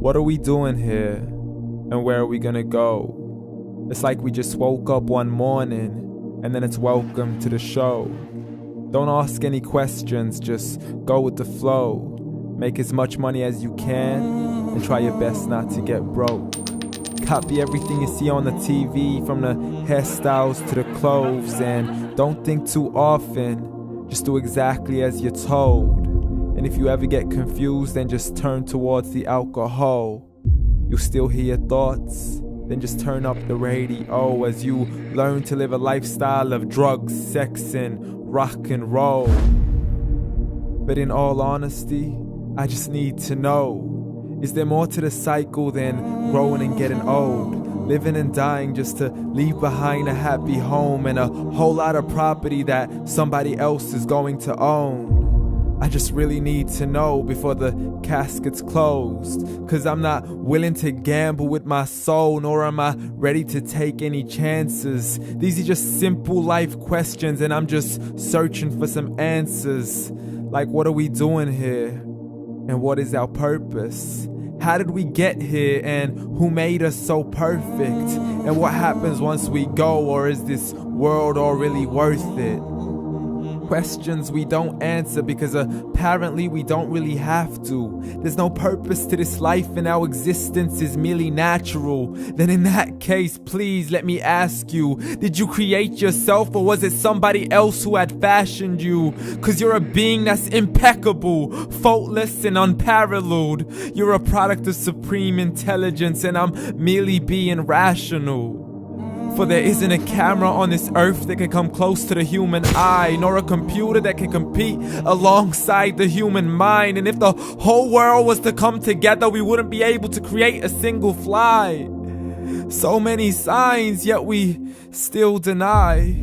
What are we doing here? And where are we gonna go? It's like we just woke up one morning and then it's welcome to the show. Don't ask any questions, just go with the flow. Make as much money as you can and try your best not to get broke. Copy everything you see on the TV, from the hairstyles to the clothes, and don't think too often, just do exactly as you're told. And if you ever get confused, then just turn towards the alcohol. You'll still hear your thoughts, then just turn up the radio as you learn to live a lifestyle of drugs, sex, and rock and roll. But in all honesty, I just need to know, is there more to the cycle than growing and getting old? Living and dying just to leave behind a happy home and a whole lot of property that somebody else is going to own. I just really need to know before the casket's closed, 'cause I'm not willing to gamble with my soul, nor am I ready to take any chances. These are just simple life questions and I'm just searching for some answers. Like, what are we doing here? And what is our purpose? How did we get here, and who made us so perfect? And what happens once we go, or is this world all really worth it? Questions we don't answer because apparently we don't really have to. There's no purpose to this life and our existence is merely natural. Then in that case, please let me ask you, did you create yourself, or was it somebody else who had fashioned you? 'Cause you're a being that's impeccable, faultless and unparalleled. You're a product of supreme intelligence and I'm merely being rational. For there isn't a camera on this earth that can come close to the human eye, nor a computer that can compete alongside the human mind. And if the whole world was to come together, we wouldn't be able to create a single fly. So many signs, yet we still deny.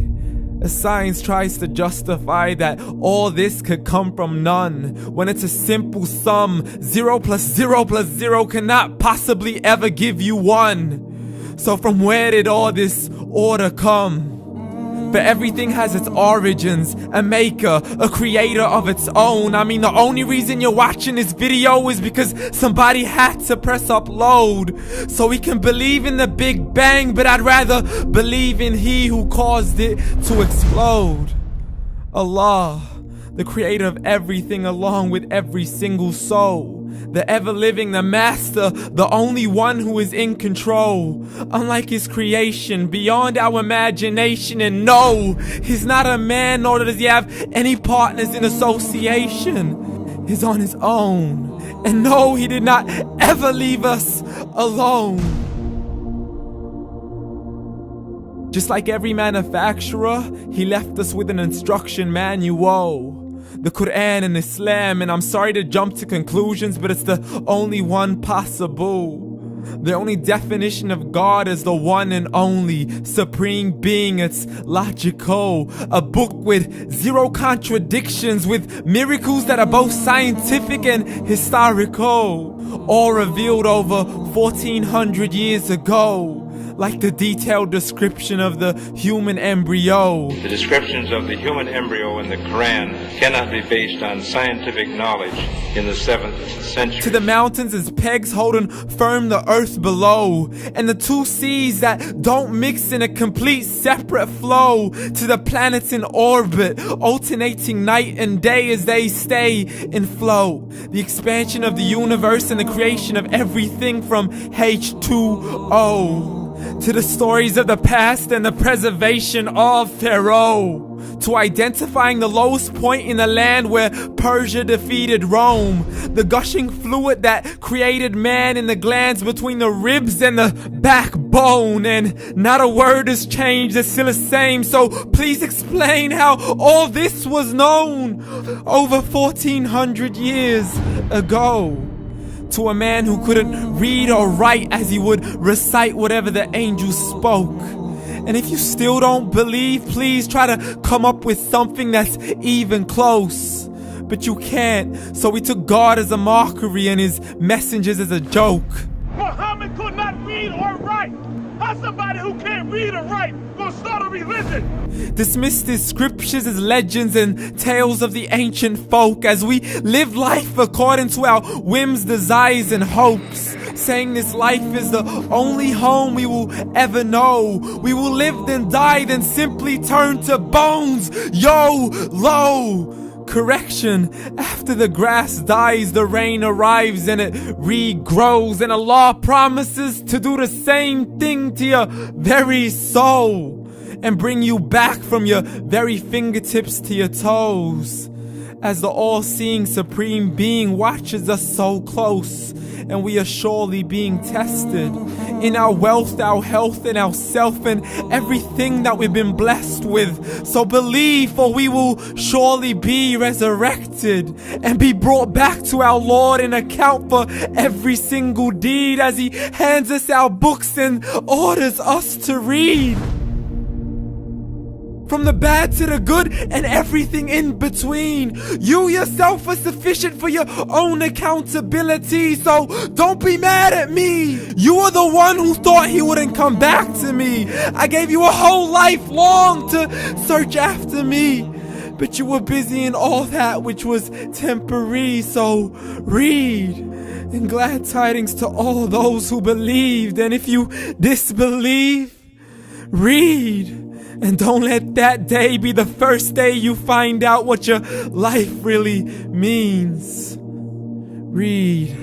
As science tries to justify that all this could come from none, when it's a simple sum. 0 plus 0 plus 0 cannot possibly ever give you 1. So from where did all this order come? But everything has its origins, a maker, a creator of its own. I mean, the only reason you're watching this video is because somebody had to press upload. So we can believe in the Big Bang, but I'd rather believe in He who caused it to explode. Allah, the creator of everything along with every single soul. The ever-living, the master, the only one who is in control. Unlike his creation, beyond our imagination. And no, he's not a man, nor does he have any partners in association. He's on his own. And no, he did not ever leave us alone. Just like every manufacturer, he left us with an instruction manual. The Quran and Islam, and I'm sorry to jump to conclusions, but it's the only one possible. The only definition of God is the one and only supreme being. It's logical, a book with 0 contradictions, with miracles that are both scientific and historical, all revealed over 1400 years ago. Like the detailed description of the human embryo. The descriptions of the human embryo in the Quran cannot be based on scientific knowledge in the 7th century. To the mountains as pegs holding firm the earth below, and the 2 seas that don't mix in a complete separate flow. To the planets in orbit, alternating night and day as they stay in flow. The expansion of the universe and the creation of everything from H2O. To the stories of the past and the preservation of Pharaoh. To identifying the lowest point in the land where Persia defeated Rome. The gushing fluid that created man in the glands between the ribs and the backbone. And not a word has changed, it's still the same. So please explain how all this was known over 1400 years ago. To a man who couldn't read or write, as he would recite whatever the angels spoke. And if you still don't believe, please try to come up with something that's even close. But you can't, so we took God as a mockery and his messengers as a joke. Muhammad could not read or write. How somebody who can't read or write gonna start a religion? Dismiss these scriptures as legends and tales of the ancient folk as we live life according to our whims, desires, and hopes. Saying this life is the only home we will ever know. We will live then die, then simply turn to bones. YOLO! Correction, after the grass dies, the rain arrives and it regrows, and Allah promises to do the same thing to your very soul and bring you back from your very fingertips to your toes, as the all-seeing supreme being watches us so close, and we are surely being tested in our wealth, our health, and our self, and everything that we've been blessed with. So believe, for we will surely be resurrected and be brought back to our Lord and account for every single deed as He hands us our books and orders us to read. From the bad to the good and everything in between. You yourself are sufficient for your own accountability, so don't be mad at me. You are the one who thought He wouldn't come back to me. I gave you a whole life long to search after me, but you were busy in all that which was temporary, so read. And glad tidings to all those who believed, and if you disbelieve, read. And don't let that day be the first day you find out what your life really means. Read.